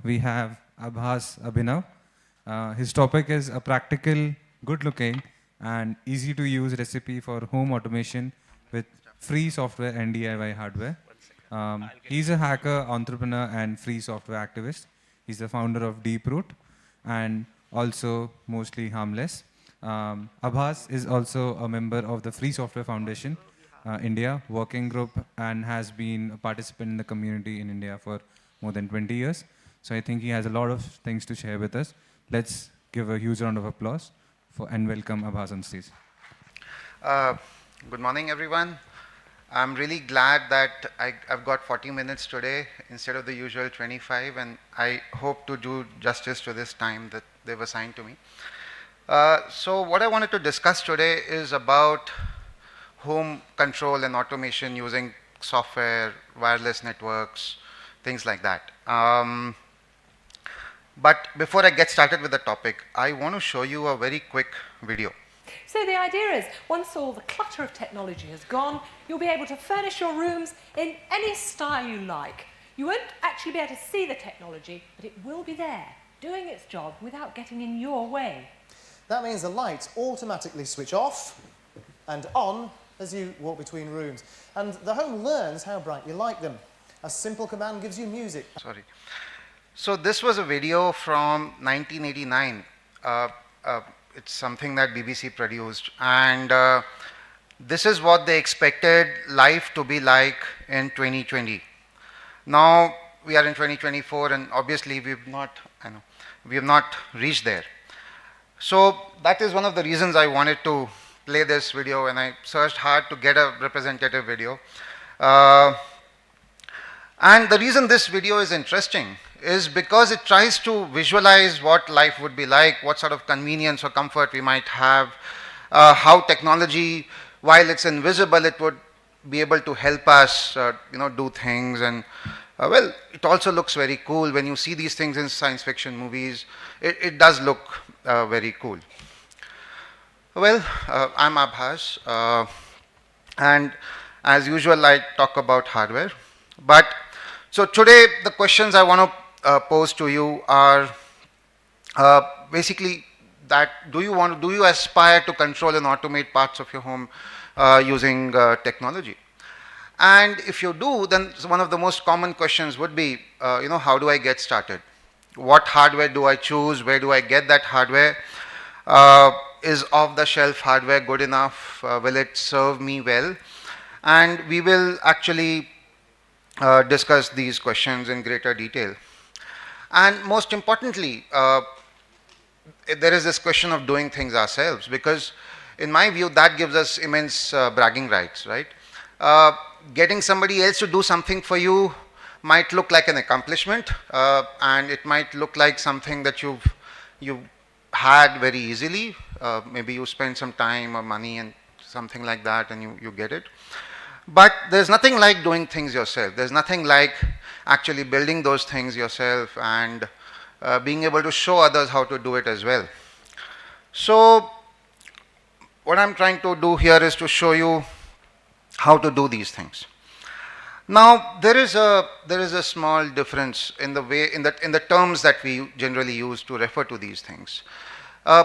we have Abhas Abhinav. His topic is a practical, good-looking, and easy-to-use recipe for home automation with free software and DIY hardware. He's a hacker, entrepreneur, and free software activist. He's the founder of Deeproot and also mostly harmless. Abhas is also a member of the Free Software Foundation India working group and has been a participant in the community in India for more than 20 years. So I think he has a lot of things to share with us. Let's give a huge round of applause and welcome Abhas on stage. Good morning, everyone. I'm really glad that I've got 40 minutes today instead of the usual 25, and I hope to do justice to this time that they've assigned to me. So what I wanted to discuss today is about home control and automation using software, wireless networks, things like that. But before I get started with the topic, I want to show you a very quick video. So the idea is, once all the clutter of technology has gone, you'll be able to furnish your rooms in any style you like. You won't actually be able to see the technology, but it will be there, doing its job without getting in your way. That means the lights automatically switch off and on as you walk between rooms. And the home learns how bright you like them. A simple command gives you music. Sorry. So this was a video from 1989. It's something that BBC produced. And this is what they expected life to be like in 2020. Now we are in 2024 and obviously we have not reached there. So that is one of the reasons I wanted to play this video, and I searched hard to get a representative video. And the reason this video is interesting is because it tries to visualize what life would be like, what sort of convenience or comfort we might have, how technology, while it's invisible, it would be able to help us do things. And well, it also looks very cool. When you see these things in science fiction movies, it does look very cool. Well, I'm Abhas, and as usual, I talk about hardware. But so today, the questions I want to pose to you are basically that: do you aspire to control and automate parts of your home using technology? And if you do, then one of the most common questions would be, how do I get started? What hardware do I choose? Where do I get that hardware? Is off-the-shelf hardware good enough? Will it serve me well? And we will actually discuss these questions in greater detail. And most importantly, there is this question of doing things ourselves, because in my view, that gives us immense bragging rights, right? Getting somebody else to do something for you might look like an accomplishment, and it might look like something that you've had very easily. Maybe you spend some time or money and something like that, and you get it. But there's nothing like doing things yourself. There's nothing like actually building those things yourself and being able to show others how to do it as well. So what I'm trying to do here is to show you how to do these things. Now there is a small difference in the way in the terms that we generally use to refer to these things.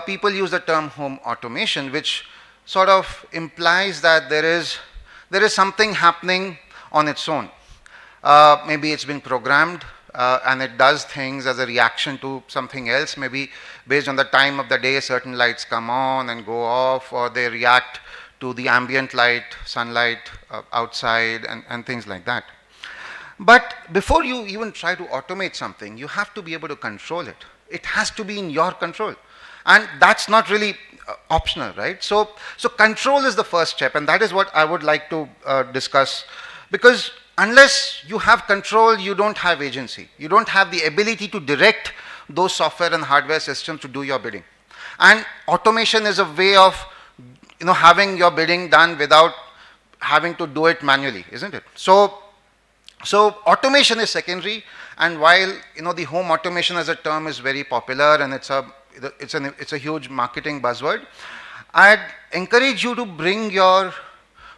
People use the term home automation, which sort of implies that there is something happening on its own. Maybe it's been programmed and it does things as a reaction to something else. Maybe based on the time of the day, certain lights come on and go off, or they react to the ambient light, sunlight outside, and things like that. But before you even try to automate something, you have to be able to control it. It has to be in your control. And that's not really optional, right? So control is the first step, and that is what I would like to discuss, because unless you have control, you don't have agency. You don't have the ability to direct those software and hardware systems to do your bidding. And automation is a way of having your bidding done without having to do it manually, isn't it? So automation is secondary, and while the home automation as a term is very popular and it's a huge marketing buzzword, I'd encourage you to bring your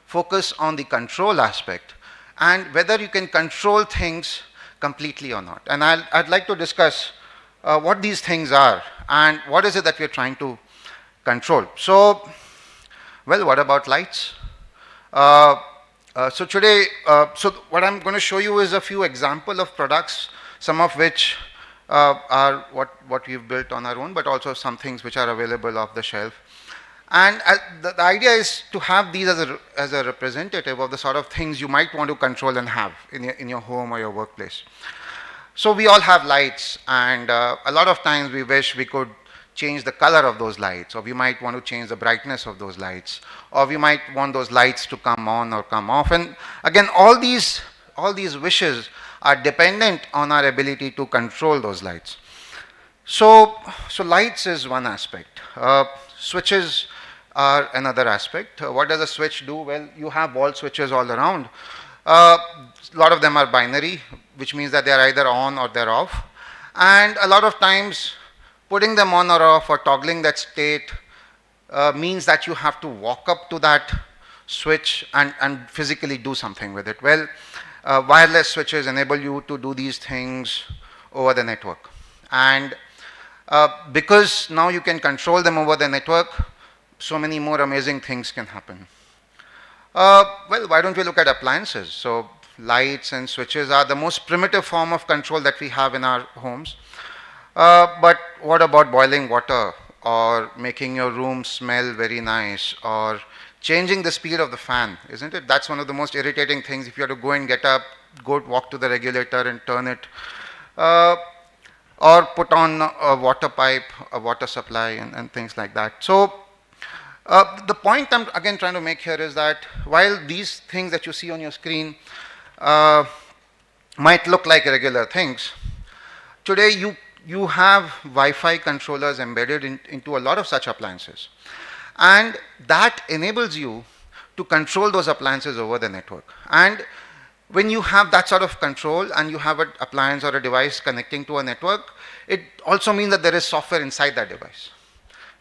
focus on the control aspect and whether you can control things completely or not. And I'd like to discuss what these things are and what is it that we're trying to control. So, well, what about lights? So today, so what I'm going to show you is a few examples of products, some of which are what we've built on our own, but also some things which are available off the shelf. And the idea is to have these as a representative of the sort of things you might want to control and have in your home or your workplace. So we all have lights, and a lot of times we wish we could change the color of those lights, or we might want to change the brightness of those lights, or we might want those lights to come on or come off. And again, all these wishes are dependent on our ability to control those lights. So lights is one aspect. Switches are another aspect. What does a switch do? Well, you have wall switches all around. A lot of them are binary, which means that they are either on or they're off. And a lot of times, putting them on or off or toggling that state means that you have to walk up to that switch and physically do something with it. Well, wireless switches enable you to do these things over the network. And because now you can control them over the network, so many more amazing things can happen. Well, why don't we look at appliances? So lights and switches are the most primitive form of control that we have in our homes. But what about boiling water, or making your room smell very nice, or changing the speed of the fan, isn't it? That's one of the most irritating things. If you have to go and get up, go walk to the regulator and turn it, or put on a water pipe, a water supply, and things like that. So the point I'm again trying to make here is that while these things that you see on your screen might look like regular things, today you have Wi-Fi controllers embedded into a lot of such appliances. And that enables you to control those appliances over the network. And when you have that sort of control and you have an appliance or a device connecting to a network, it also means that there is software inside that device,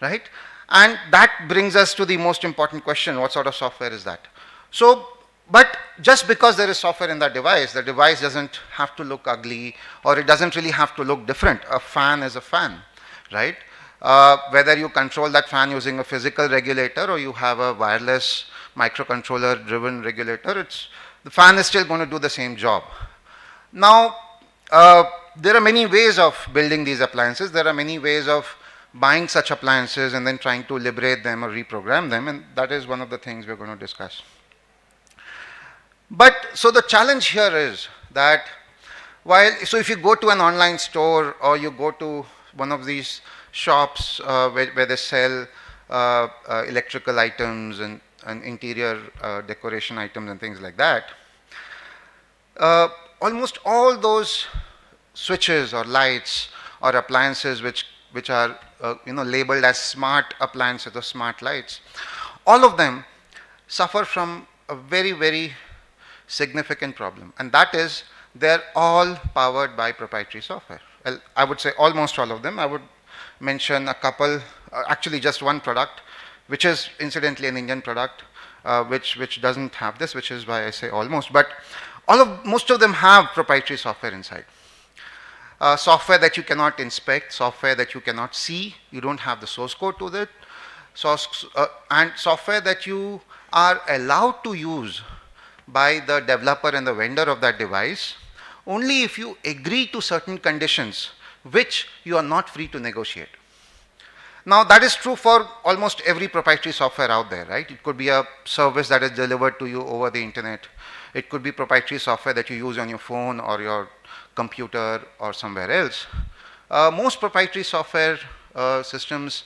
right? And that brings us to the most important question: what sort of software is that? So, but just because there is software in that device, the device doesn't have to look ugly, or it doesn't really have to look different. A fan is a fan, right? Whether you control that fan using a physical regulator or you have a wireless microcontroller driven regulator, the fan is still going to do the same job. Now, there are many ways of building these appliances. There are many ways of buying such appliances and then trying to liberate them or reprogram them, and that is one of the things we're going to discuss. But so the challenge here is that so if you go to an online store or you go to one of these shops where they sell electrical items and interior decoration items and things like that, almost all those switches or lights or appliances which are labeled as smart appliances or smart lights, all of them suffer from a very, very significant problem, and that is they're all powered by proprietary software. Well, I would say almost all of them. I would mention a couple, actually just one product, which is incidentally an Indian product, which doesn't have this, which is why I say almost, but most of them have proprietary software inside. Software that you cannot inspect, software that you cannot see, you don't have the source code to it, and software that you are allowed to use by the developer and the vendor of that device only if you agree to certain conditions which you are not free to negotiate. Now that is true for almost every proprietary software out there, right? It could be a service that is delivered to you over the internet. It could be proprietary software that you use on your phone or your computer or somewhere else. Most proprietary software systems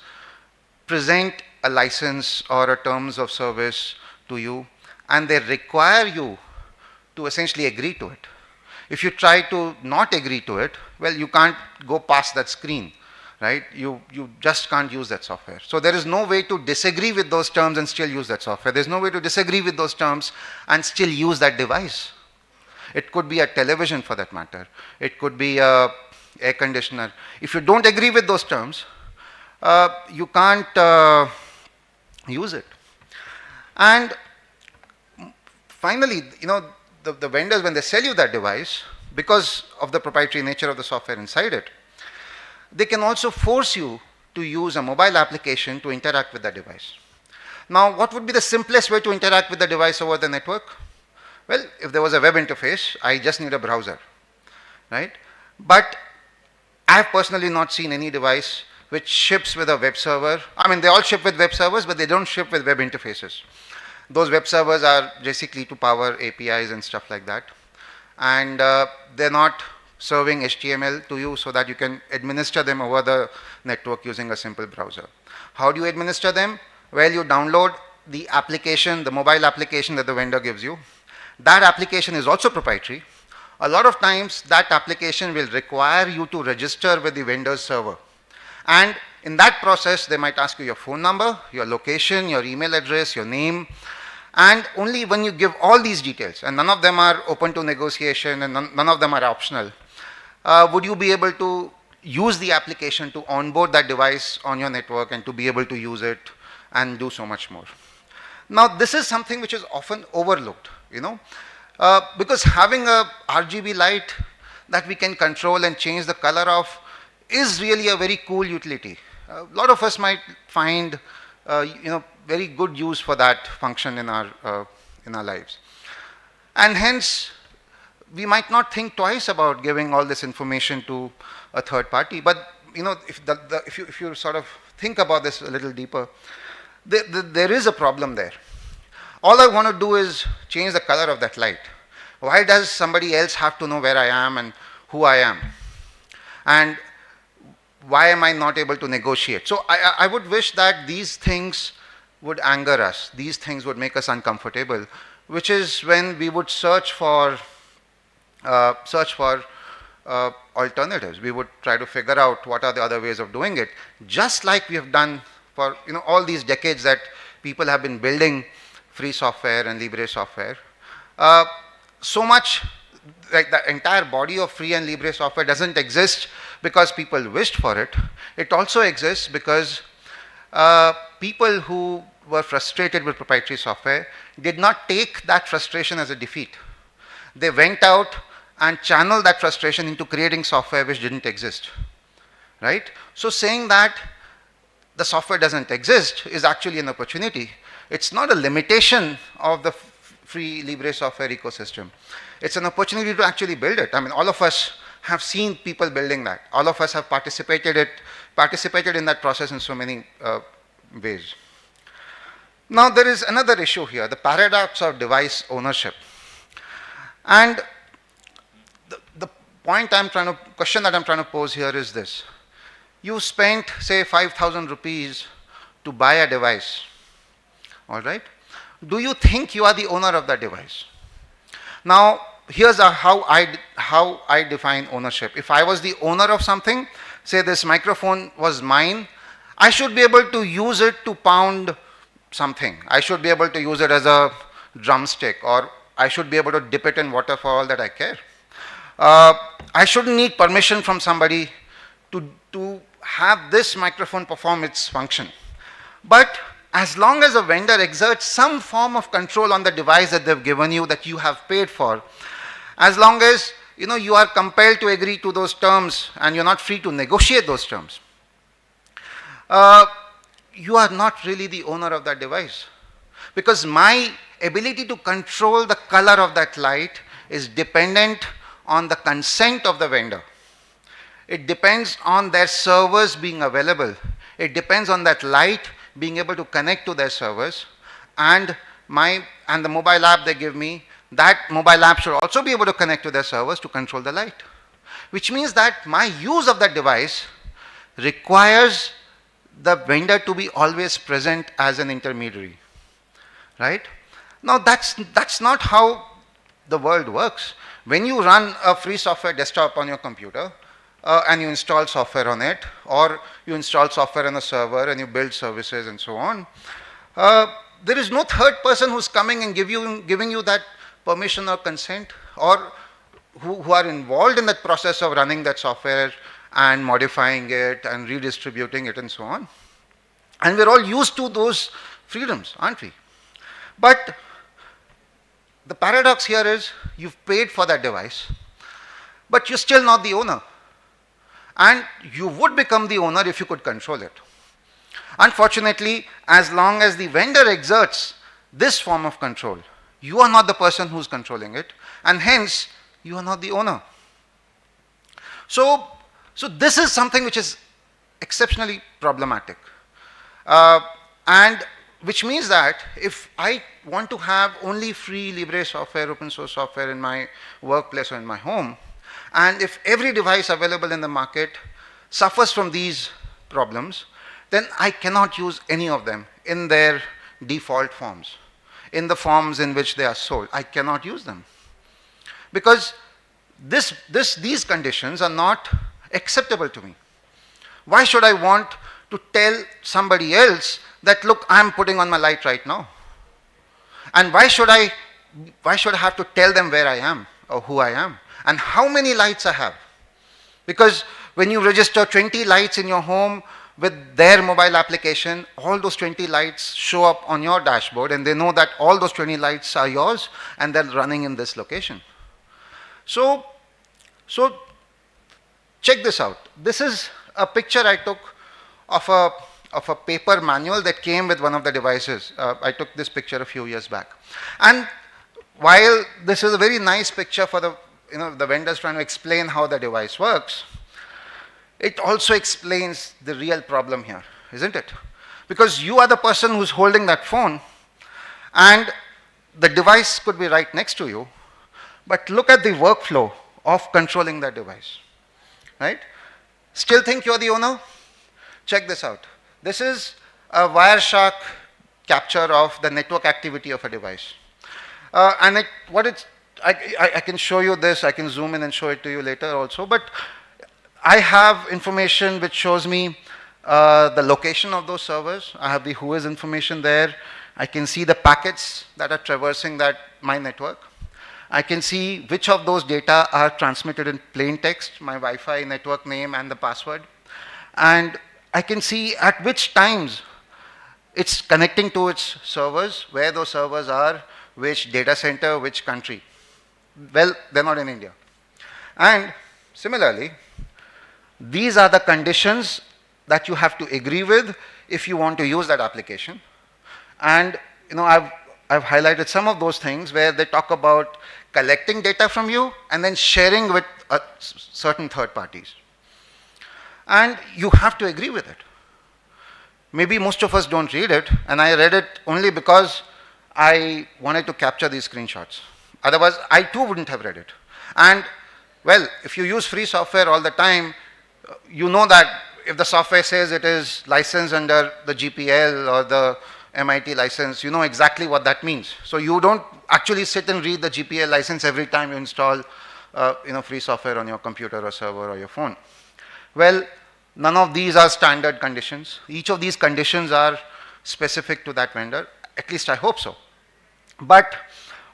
present a license or a terms of service to you, and they require you to essentially agree to it. If you try to not agree to it, well, you can't go past that screen, right? You just can't use that software. So there is no way to disagree with those terms and still use that software. There's no way to disagree with those terms and still use that device. It could be a television for that matter. It could be a air conditioner. If you don't agree with those terms, you can't use it. And finally, the vendors, when they sell you that device, because of the proprietary nature of the software inside it, they can also force you to use a mobile application to interact with the device. Now, what would be the simplest way to interact with the device over the network? Well, if there was a web interface, I just need a browser, right? But I've personally not seen any device which ships with a web server. I mean, they all ship with web servers, but they don't ship with web interfaces. Those web servers are basically to power APIs and stuff like that. And they're not serving HTML to you so that you can administer them over the network using a simple browser. How do you administer them? Well, you download the application, the mobile application that the vendor gives you. That application is also proprietary. A lot of times that application will require you to register with the vendor's server. And in that process, they might ask you your phone number, your location, your email address, your name. And only when you give all these details, and none of them are open to negotiation and none of them are optional, would you be able to use the application to onboard that device on your network and to be able to use it and do so much more. Now, this is something which is often overlooked, because having a RGB light that we can control and change the color of is really a very cool utility. A lot of us might find, very good use for that function in our lives. And hence, we might not think twice about giving all this information to a third party. But if you sort of think about this a little deeper, there is a problem there. All I want to do is change the color of that light. Why does somebody else have to know where I am and who I am? And why am I not able to negotiate? So I would wish that these things would anger us. These things would make us uncomfortable, which is when we would search for alternatives. We would try to figure out what are the other ways of doing it, just like we have done for all these decades that people have been building free software and libre software. So much, like the entire body of free and libre software doesn't exist because people wished for it. It also exists because people who were frustrated with proprietary software did not take that frustration as a defeat. They went out and channeled that frustration into creating software which didn't exist, right? So saying that the software doesn't exist is actually an opportunity. It's not a limitation of the free libre software ecosystem. It's an opportunity to actually build it. I mean, all of us have seen people building that. All of us have participated in that process in so many ways. Now, there is another issue here, the paradox of device ownership. And the question that I'm trying to pose here is this. You spent, say, 5,000 rupees to buy a device, all right? Do you think you are the owner of that device? Now, here's how I define ownership. If I was the owner of something, say this microphone was mine, I should be able to use it to pound something. I should be able to use it as a drumstick, or I should be able to dip it in water for all that I care. I shouldn't need permission from somebody to have this microphone perform its function. But as long as a vendor exerts some form of control on the device that they've given you, that you have paid for, as long as you are compelled to agree to those terms and you're not free to negotiate those terms, you are not really the owner of that device. Because my ability to control the color of that light is dependent on the consent of the vendor. It depends on their servers being available. It depends on that light being able to connect to their servers, and the mobile app they give me, that mobile app should also be able to connect to their servers to control the light. Which means that my use of that device requires the vendor to be always present as an intermediary, right? Now that's not how the world works. When you run a free software desktop on your computer, and you install software on it, or you install software on a server and you build services and so on, there is no third person who's coming and giving you that permission or consent, or who are involved in that process of running that software and modifying it and redistributing it and so on. And we're all used to those freedoms, aren't we? But the paradox here is you've paid for that device. but you're still not the owner. And you would become the owner if you could control it. Unfortunately, as long as the vendor exerts this form of control, you are not the person who's controlling it, and hence you are not the owner. So this is something which is exceptionally problematic. And which means that if I want to have only free libre software, open source software in my workplace or in my home, and if every device available in the market suffers from these problems, then I cannot use any of them in their default forms, in the forms in which they are sold. I cannot use them. Because these conditions are not acceptable to me. Why should I want to tell somebody else that, look, I'm putting on my light right now? And why should I have to tell them where I am or who I am and how many lights I have? Because when you register 20 lights in your home with their mobile application, all those 20 lights show up on your dashboard and they know that all those 20 lights are yours and they're running in this location. So check this out. This is a picture I took of a paper manual that came with one of the devices. I took this picture a few years back. And while this is a very nice picture for the vendors trying to explain how the device works, it also explains the real problem here, isn't it? Because you are the person who's holding that phone and the device could be right next to you, but look at the workflow of controlling that device, right? Still think you're the owner? Check this out. This is a Wireshark capture of the network activity of a device. I can show you this, I can zoom in and show it to you later also, but I have information which shows me the location of those servers. I have the whois information there. I can see the packets that are traversing my network. I can see which of those data are transmitted in plain text, my Wi-Fi network name and the password. And I can see at which times it's connecting to its servers, where those servers are, which data center, which country. Well, they're not in India. And similarly, these are the conditions that you have to agree with if you want to use that application. And I've highlighted some of those things where they talk about collecting data from you and then sharing with certain third parties. And you have to agree with it. Maybe most of us don't read it, and I read it only because I wanted to capture these screenshots. Otherwise, I too wouldn't have read it. And well, if you use free software all the time, you know that if the software says it is licensed under the GPL or the MIT license, you know exactly what that means. So you don't actually sit and read the GPL license every time you install free software on your computer or server or your phone. Well, none of these are standard conditions. Each of these conditions are specific to that vendor. At least I hope so. But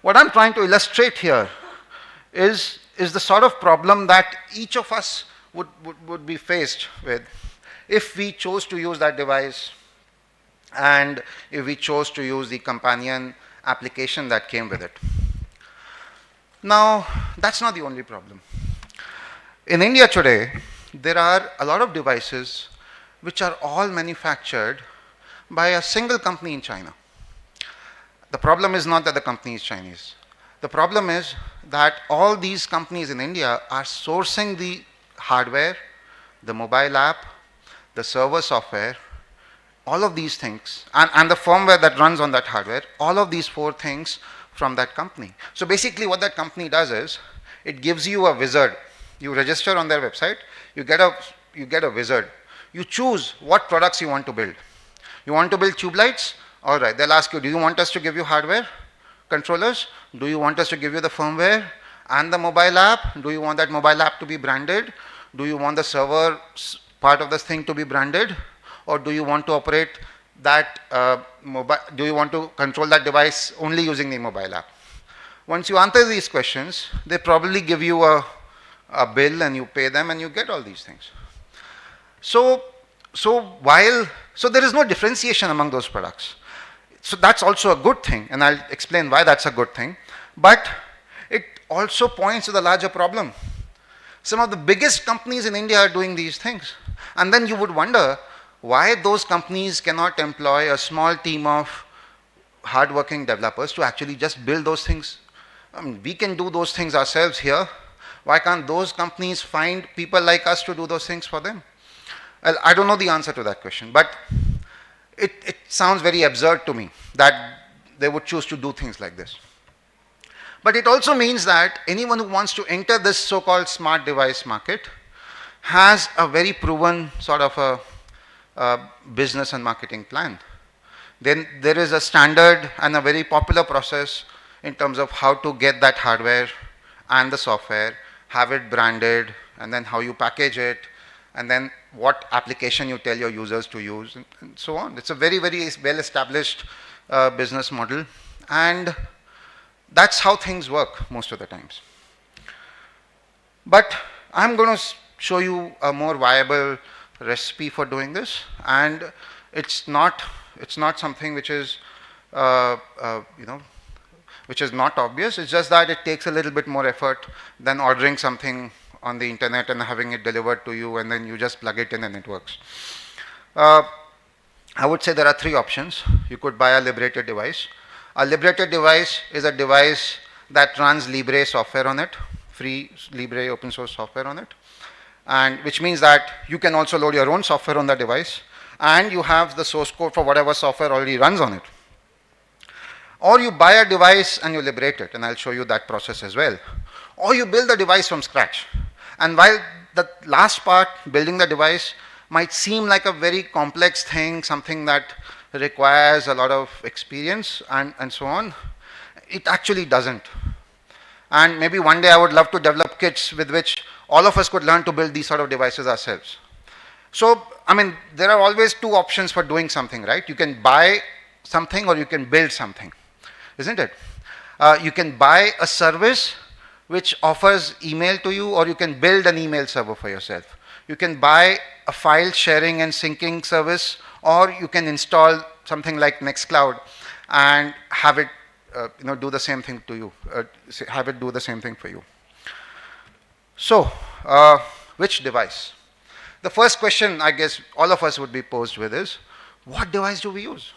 what I'm trying to illustrate here is the sort of problem that each of us would be faced with if we chose to use that device and if we chose to use the companion application that came with it. Now, that's not the only problem. In India today, there are a lot of devices which are all manufactured by a single company in China. The problem is not that the company is Chinese. The problem is that all these companies in India are sourcing the hardware, the mobile app, the server software, all of these things, and the firmware that runs on that hardware, all of these four things from that company. So basically what that company does is, it gives you a wizard. You register on their website, you get a wizard. You choose what products you want to build. You want to build tube lights? All right, they'll ask you, do you want us to give you hardware, controllers? Do you want us to give you the firmware and the mobile app? Do you want that mobile app to be branded? Do you want the server part of this thing to be branded? Or do you want to operate that do you want to control that device only using the mobile app? Once you answer these questions, they probably give you a bill and you pay them and you get all these things. So there is no differentiation among those products. So that's also a good thing, and I'll explain why that's a good thing. But it also points to the larger problem. Some of the biggest companies in India are doing these things. And then you would wonder why those companies cannot employ a small team of hardworking developers to actually just build those things. I mean, we can do those things ourselves here. Why can't those companies find people like us to do those things for them? Well, I don't know the answer to that question, but it sounds very absurd to me that they would choose to do things like this. But it also means that anyone who wants to enter this so-called smart device market has a very proven sort of a business and marketing plan. Then there is a standard and a very popular process in terms of how to get that hardware and the software, have it branded, and then how you package it, and then what application you tell your users to use, and so on. It's a very, very well-established business model, and that's how things work most of the times. But I'm going to show you a more viable recipe for doing this, and it's not something which is which is not obvious. It's just that it takes a little bit more effort than ordering something on the internet and having it delivered to you, and then you just plug it in and it works. I would say there are three options. You could buy a liberated device. A liberated device is a device that runs Libre software on it, free Libre open source software on it, and which means that you can also load your own software on the device, and you have the source code for whatever software already runs on it. Or you buy a device and you liberate it, and I'll show you that process as well. Or you build the device from scratch. And while the last part, building the device, might seem like a very complex thing, something that requires a lot of experience and so on, it actually doesn't. And maybe one day I would love to develop kits with which all of us could learn to build these sort of devices ourselves. So, I mean, there are always two options for doing something, right? You can buy something or you can build something, isn't it? You can buy a service which offers email to you, or you can build an email server for yourself. You can buy a file sharing and syncing service, or you can install something like Nextcloud and have it do the same thing to you, have it do the same thing for you. So, which device? The first question I guess all of us would be posed with is, what device do we use?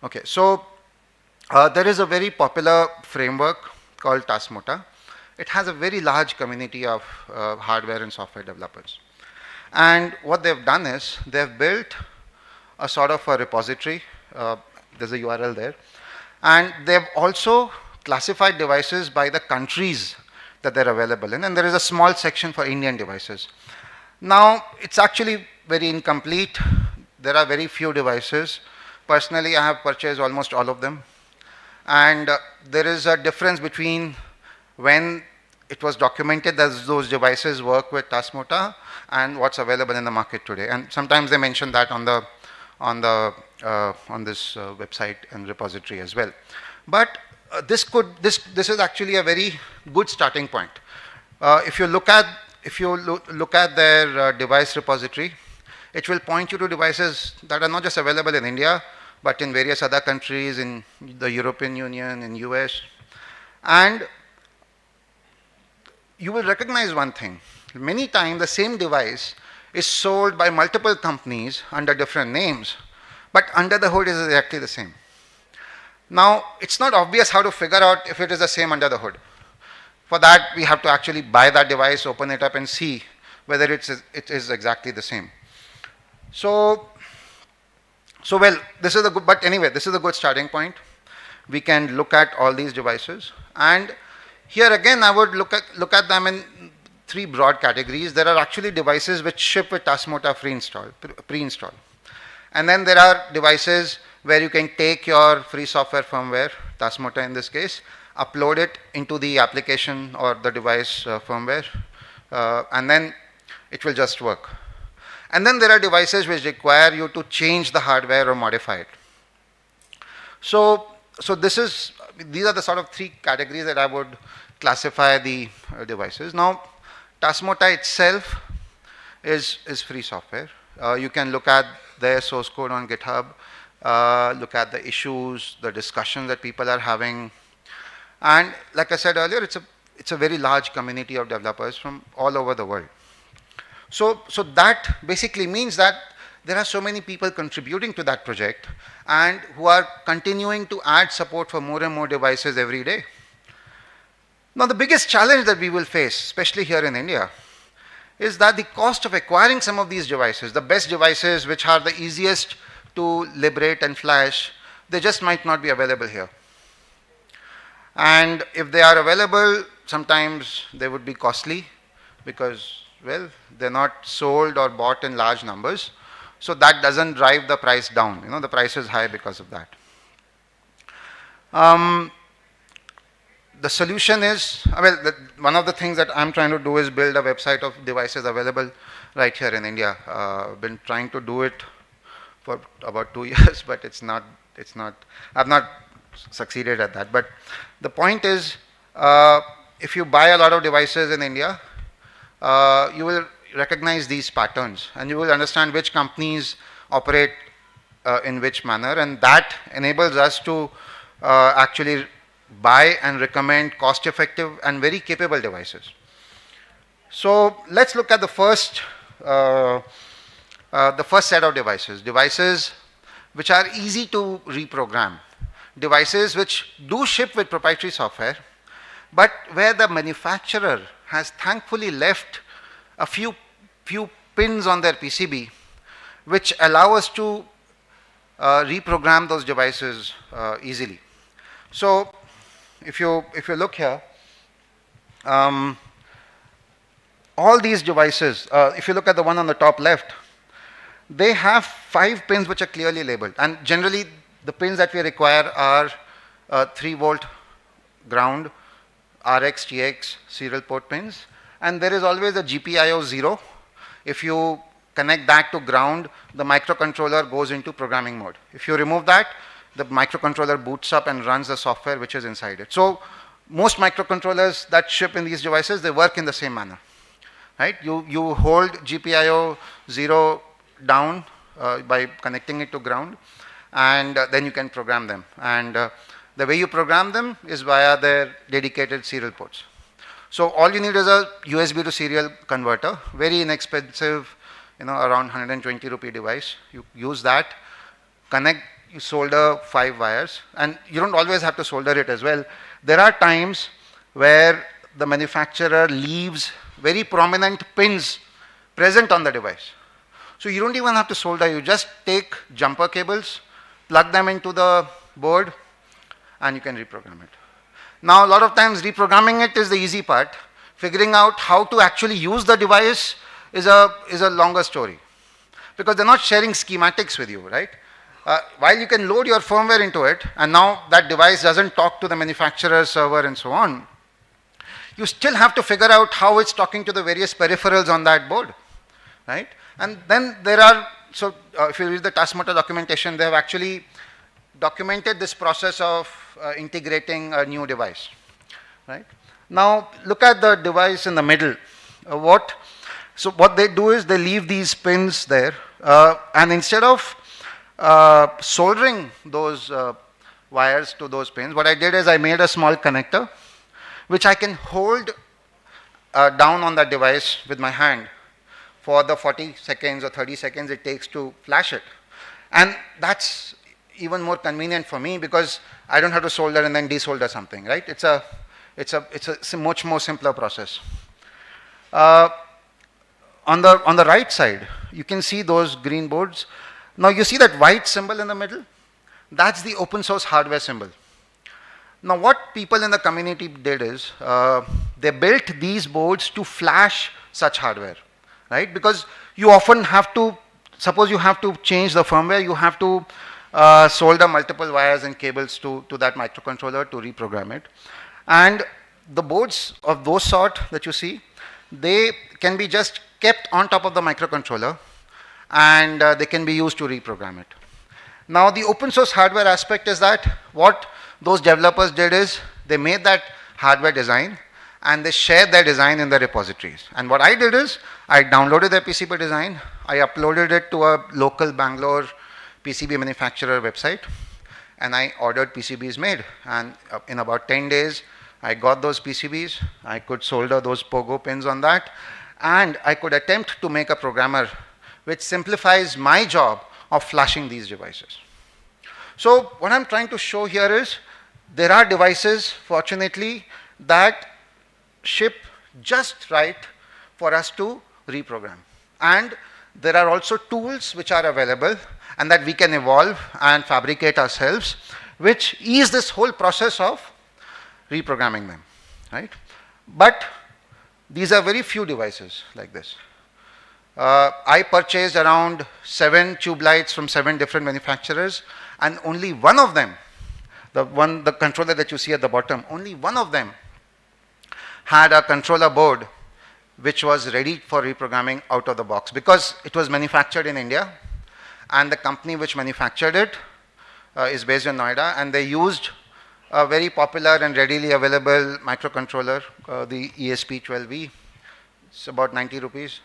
Okay, so there is a very popular framework called Tasmota. It has a very large community of hardware and software developers. And what they've done is they've built a sort of a repository. There's a URL there. And they've also classified devices by the countries that they're available in. And there is a small section for Indian devices. Now, it's actually very incomplete. There are very few devices. Personally, I have purchased almost all of them. And there is a difference between when it was documented that those devices work with Tasmota and what's available in the market today. And sometimes they mention that on this website and repository as well. But this is actually a very good starting point. If you look at their device repository, it will point you to devices that are not just available in India, but in various other countries, in the European Union, in US. And you will recognize one thing. Many times the same device is sold by multiple companies under different names, but under the hood is exactly the same. Now, it's not obvious how to figure out if it is the same under the hood. For that, we have to actually buy that device, open it up and see whether it is exactly the same. So well, this is a good, but anyway, this is a good starting point. We can look at all these devices, and here again, I would look at them in three broad categories. There are actually devices which ship with Tasmota pre-install, and then there are devices where you can take your free software firmware, Tasmota in this case, upload it into the application or the device firmware, and then it will just work. And then there are devices which require you to change the hardware or modify it. So these are the sort of three categories that I would classify the devices. Now, Tasmota itself is free software. You can look at their source code on GitHub, look at the issues, the discussion that people are having. And like I said earlier, it's it's a very large community of developers from all over the world. So that basically means that there are so many people contributing to that project and who are continuing to add support for more and more devices every day. Now, the biggest challenge that we will face, especially here in India, is that the cost of acquiring some of these devices, the best devices which are the easiest to liberate and flash, they just might not be available here. And if they are available, sometimes they would be costly because, well, they're not sold or bought in large numbers. So that doesn't drive the price down. You know, the price is high because of that. The solution is, well, one of the things that I'm trying to do is build a website of devices available right here in India. I've been trying to do it for about 2 years, but I've not succeeded at that. But the point is, if you buy a lot of devices in India, you will recognize these patterns and you will understand which companies operate in which manner, and that enables us to actually buy and recommend cost-effective and very capable devices. So let's look at the first set of devices which are easy to reprogram, devices which do ship with proprietary software, but where the manufacturer has thankfully left a few pins on their PCB which allow us to reprogram those devices easily. So if you look here, all these devices, if you look at the one on the top left, they have 5 pins which are clearly labeled, and generally the pins that we require are 3 volt ground, RX, TX serial port pins, and there is always a GPIO 0. If you connect that to ground, the microcontroller goes into programming mode. If you remove that, the microcontroller boots up and runs the software which is inside it. So most microcontrollers that ship in these devices, they work in the same manner, right? You hold GPIO 0 down by connecting it to ground, and then you can program them. And the way you program them is via their dedicated serial ports. So all you need is a USB to serial converter, very inexpensive, around 120 rupee device. You use that, connect, you solder 5 wires, and you don't always have to solder it as well. There are times where the manufacturer leaves very prominent pins present on the device. So you don't even have to solder, you just take jumper cables, plug them into the board, and you can reprogram it. Now, a lot of times reprogramming it is the easy part. Figuring out how to actually use the device is a longer story, because they're not sharing schematics with you, right? While you can load your firmware into it, and now that device doesn't talk to the manufacturer's server and so on, you still have to figure out how it's talking to the various peripherals on that board, right? And then there are, if you read the task motor documentation, they have actually documented this process of integrating a new device, right? Now look at the device in the middle. What they do is they leave these pins there, and instead of soldering those wires to those pins, what I did is I made a small connector which I can hold down on that device with my hand for the 40 seconds or 30 seconds it takes to flash it. And that's even more convenient for me because I don't have to solder and then desolder something, right? It's a much more simpler process. On the right side, you can see those green boards. Now you see that white symbol in the middle? That's the open source hardware symbol. Now what people in the community did is, they built these boards to flash such hardware, right? Because you often have to, suppose you have to change the firmware, you have to solder multiple wires and cables to that microcontroller to reprogram it. And the boards of those sort that you see, they can be just kept on top of the microcontroller, and they can be used to reprogram it. Now the open source hardware aspect is that what those developers did is they made that hardware design and they shared their design in their repositories. And what I did is I downloaded their PCB design, I uploaded it to a local Bangalore PCB manufacturer website, and I ordered PCBs made. And in about 10 days, I got those PCBs, I could solder those pogo pins on that, and I could attempt to make a programmer which simplifies my job of flashing these devices. So what I'm trying to show here is there are devices, fortunately, that ship just right for us to reprogram. And there are also tools which are available and that we can evolve and fabricate ourselves, which ease this whole process of reprogramming them, right? But these are very few devices like this. I purchased around 7 tube lights from 7 different manufacturers, and only one of them, the controller that you see at the bottom, only one of them had a controller board which was ready for reprogramming out of the box, because it was manufactured in India and the company which manufactured it is based in Noida, and they used a very popular and readily available microcontroller, the ESP12V. It's about 90 rupees.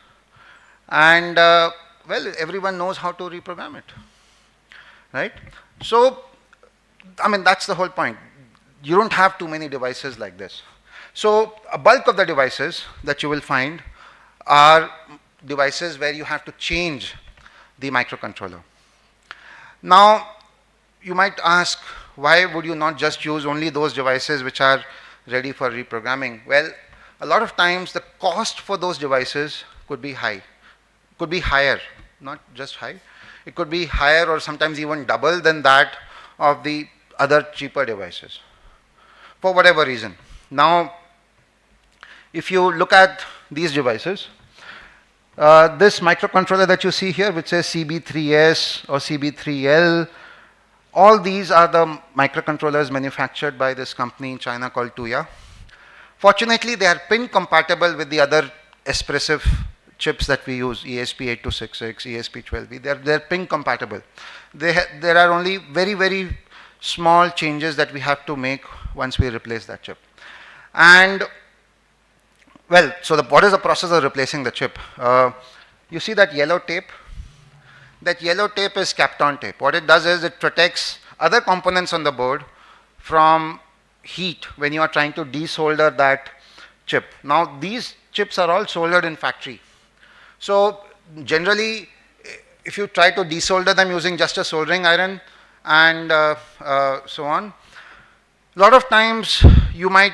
And well, everyone knows how to reprogram it, right? So, I mean, that's the whole point. You don't have too many devices like this. So a bulk of the devices that you will find are devices where you have to change the microcontroller. Now, you might ask, why would you not just use only those devices which are ready for reprogramming? Well, a lot of times the cost for those devices could be high, could be higher, not just high. It could be higher or sometimes even double than that of the other cheaper devices, for whatever reason. Now, if you look at these devices, this microcontroller that you see here, which says CB3S or CB3L, all these are the microcontrollers manufactured by this company in China called Tuya. Fortunately, they are pin compatible with the other expressive chips that we use, ESP8266, ESP12V. They're pin compatible. There are only very, very small changes that we have to make once we replace that chip. And well, so what is the process of replacing the chip? You see that yellow tape? That yellow tape is Kapton tape. What it does is it protects other components on the board from heat when you are trying to desolder that chip. Now, these chips are all soldered in factory. So generally, if you try to desolder them using just a soldering iron and so on, a lot of times you might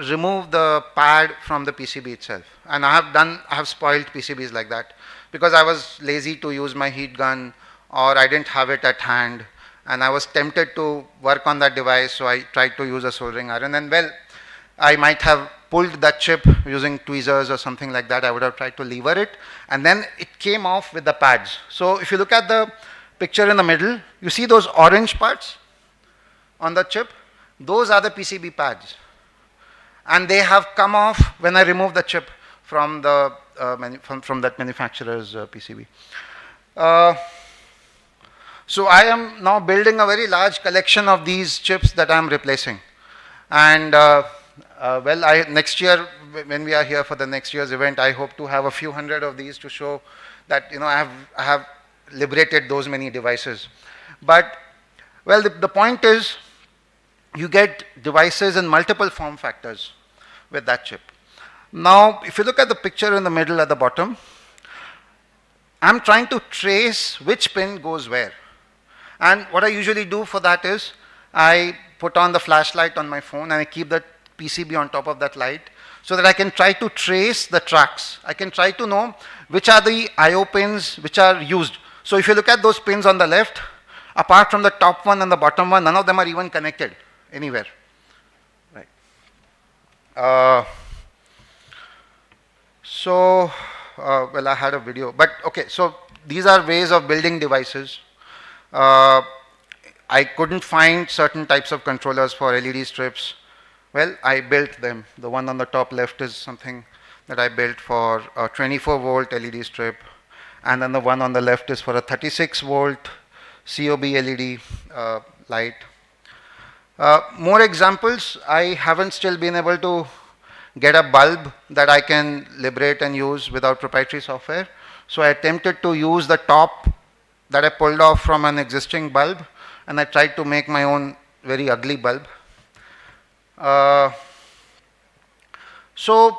remove the pad from the PCB itself. And I have spoiled PCBs like that because I was lazy to use my heat gun, or I didn't have it at hand, and I was tempted to work on that device, so I tried to use a soldering iron, and well, I might have pulled that chip using tweezers or something like that. I would have tried to lever it, and then it came off with the pads. So if you look at the picture in the middle, you see those orange parts on the chip? Those are the PCB pads. And they have come off when I removed the chip from the from that manufacturer's PCB. So I am now building a very large collection of these chips that I am replacing. And well, next year, when we are here for the next year's event, I hope to have a few hundred of these to show that, you know, I have liberated those many devices. But well, the point is, you get devices in multiple form factors with that chip. Now, if you look at the picture in the middle at the bottom, I'm trying to trace which pin goes where. And what I usually do for that is, I put on the flashlight on my phone and I keep the PCB on top of that light so that I can try to trace the tracks. I can try to know which are the IO pins which are used. So if you look at those pins on the left, apart from the top one and the bottom one, none of them are even connected anywhere. Right. Well, I had a video, but okay, so these are ways of building devices. I couldn't find certain types of controllers for LED strips. Well, I built them. The one on the top left is something that I built for a 24 volt LED strip, and then the one on the left is for a 36 volt COB LED light. More examples, I haven't still been able to get a bulb that I can liberate and use without proprietary software. So I attempted to use the top that I pulled off from an existing bulb, and I tried to make my own very ugly bulb. Uh, so,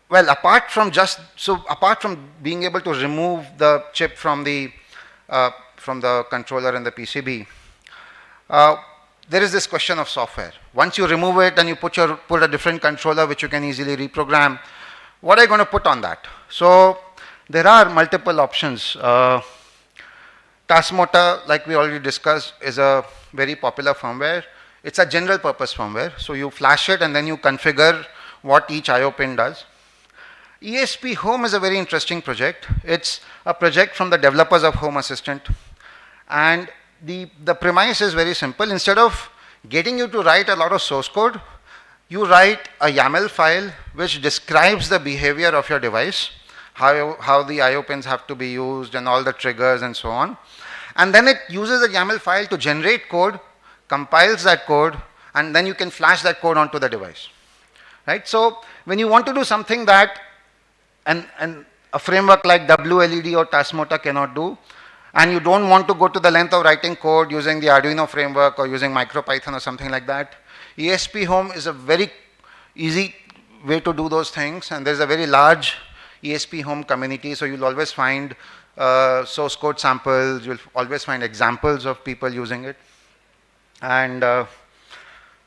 well, apart from being able to remove the chip from the controller and the PCB, uh, there is this question of software. Once you remove it and you put a different controller which you can easily reprogram, what are you going to put on that? So there are multiple options. Taskmotor, like we already discussed, is a very popular firmware. It's a general purpose firmware. So you flash it and then you configure what each IO pin does. ESP Home is a very interesting project. It's a project from the developers of Home Assistant. And the premise is very simple. Instead of getting you to write a lot of source code, you write a YAML file which describes the behavior of your device, how the IO pins have to be used and all the triggers and so on. And then it uses a YAML file to generate code, compiles that code, and then you can flash that code onto the device. Right? So when you want to do something that and a framework like WLED or Taskmotor cannot do, and you don't want to go to the length of writing code using the Arduino framework or using MicroPython or something like that, ESP Home is a very easy way to do those things, and there's a very large ESP Home community, so you'll always find source code samples, you'll always find examples of people using it. And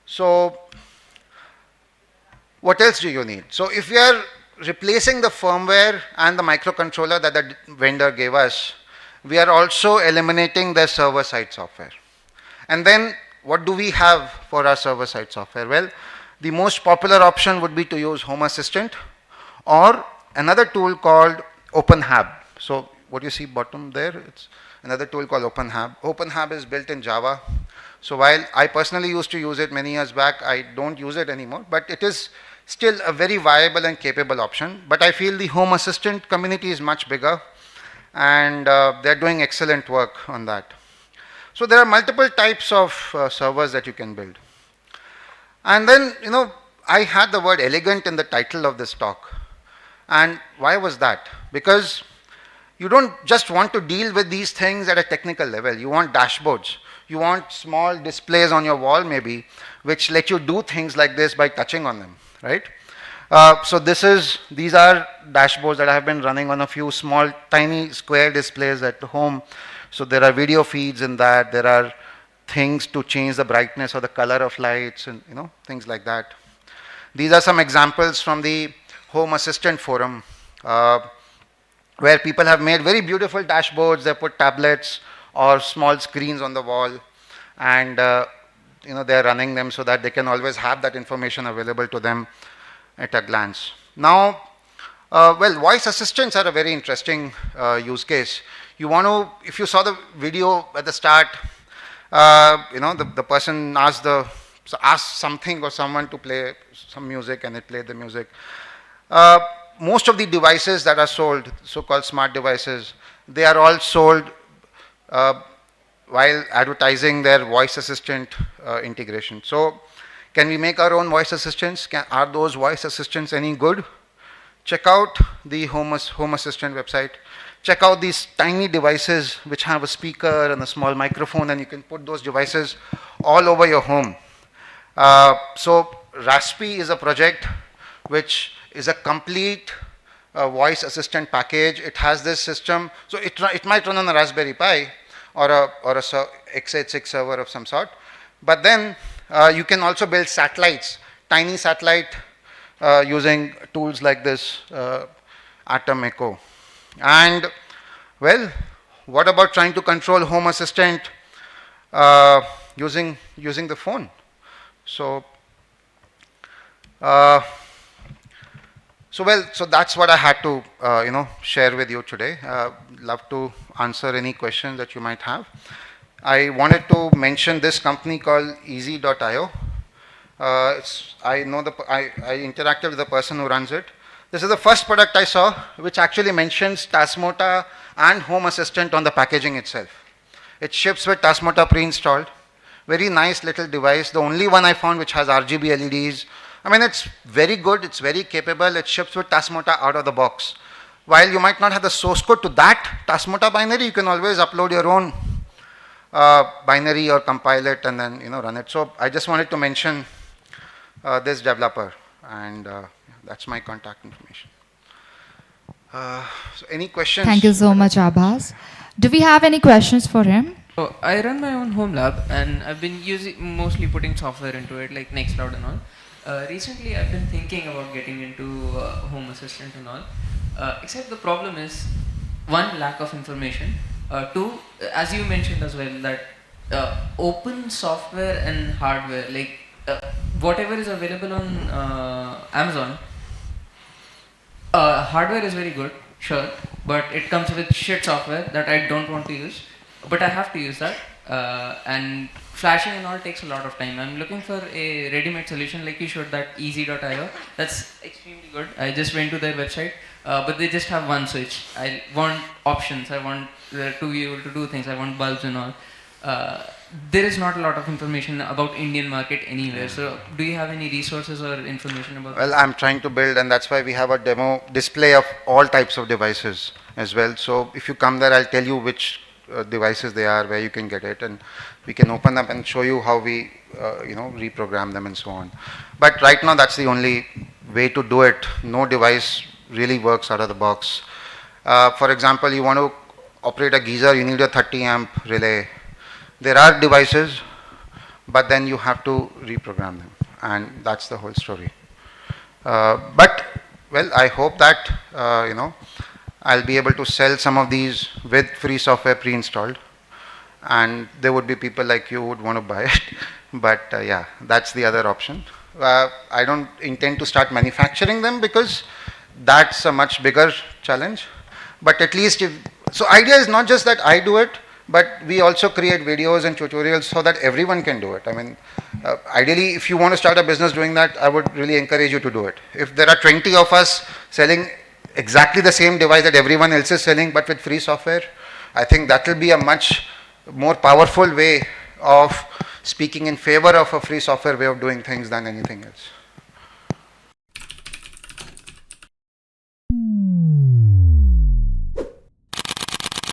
so what else do you need? So if we are replacing the firmware and the microcontroller that the vendor gave us, we are also eliminating the server-side software. And then what do we have for our server-side software? Well, the most popular option would be to use Home Assistant or another tool called OpenHab. So what you see bottom there, it's another tool called OpenHab. OpenHab is built in Java. So while I personally used to use it many years back, I don't use it anymore, but it is still a very viable and capable option. But I feel the Home Assistant community is much bigger, and they're doing excellent work on that. So there are multiple types of servers that you can build. And then, I had the word elegant in the title of this talk. And why was that? Because you don't just want to deal with these things at a technical level. You want dashboards. You want small displays on your wall maybe, which let you do things like this by touching on them, right? So these are dashboards that I have been running on a few small, tiny square displays at home. So there are video feeds in that. There are things to change the brightness or the color of lights and things like that. These are some examples from the Home Assistant forum, where people have made very beautiful dashboards. They put tablets or small screens on the wall, and they're running them so that they can always have that information available to them at a glance. Now, well, voice assistants are a very interesting use case. You want to, if you saw the video at the start, the person asked something or someone to play some music, and it played the music. Most of the devices that are sold, so-called smart devices, they are all sold while advertising their voice assistant integration. So can we make our own voice assistants? Are those voice assistants any good? Check out the Home Assistant website. Check out these tiny devices which have a speaker and a small microphone, and you can put those devices all over your home. So Raspi is a project which is a complete voice assistant package. It has this system, so it might run on a Raspberry Pi or a x86 server of some sort. But then you can also build satellites, tiny satellite, using tools like this Atom Echo. And well, what about trying to control Home Assistant using the phone? So so that's what I had to share with you today. Love to answer any questions that you might have. I wanted to mention this company called easy.io. I interacted with the person who runs it. This is the first product I saw which actually mentions Taskmotor and Home Assistant on the packaging itself. It ships with Taskmotor pre-installed. Very nice little device. The only one I found which has RGB LEDs. I mean, it's very good, it's very capable. It ships with Taskmotor out of the box. While you might not have the source code to that Taskmotor binary, you can always upload your own binary or compile it and then run it. So I just wanted to mention this developer, and that's my contact information. So any questions? Thank you so much, Abhas. Do we have any questions for him? So I run my own home lab, and I've been mostly putting software into it, like Nextcloud and all. Recently, I've been thinking about getting into Home Assistant and all. Except the problem is, one, lack of information. Two, as you mentioned as well, that open software and hardware, like whatever is available on Amazon, hardware is very good, sure, but it comes with shit software that I don't want to use, but I have to use that. And flashing and all takes a lot of time. I'm looking for a ready-made solution like you showed, that easy.io. That's extremely good. I just went to their website, but they just have one switch. I want options. I want to be able to do things. I want bulbs and all. There is not a lot of information about Indian market anywhere. So do you have any resources or information about Well, I'm trying to build, and that's why we have a demo display of all types of devices as well. So if you come there, I'll tell you which devices they are, where you can get it, and we can open them and show you how we reprogram them and so on. But right now, that's the only way to do it. No device really works out of the box. For example, you want to operate a geyser, you need a 30 amp relay. There are devices, but then you have to reprogram them, and that's the whole story. But well, I hope that I'll be able to sell some of these with free software pre-installed, and there would be people like you who would want to buy it. But yeah, that's the other option. I don't intend to start manufacturing them because that's a much bigger challenge. But at least so idea is not just that I do it, but we also create videos and tutorials so that everyone can do it. I mean, ideally, if you want to start a business doing that, I would really encourage you to do it. If there are 20 of us selling exactly the same device that everyone else is selling, but with free software, I think that will be a much more powerful way of speaking in favor of a free software way of doing things than anything else.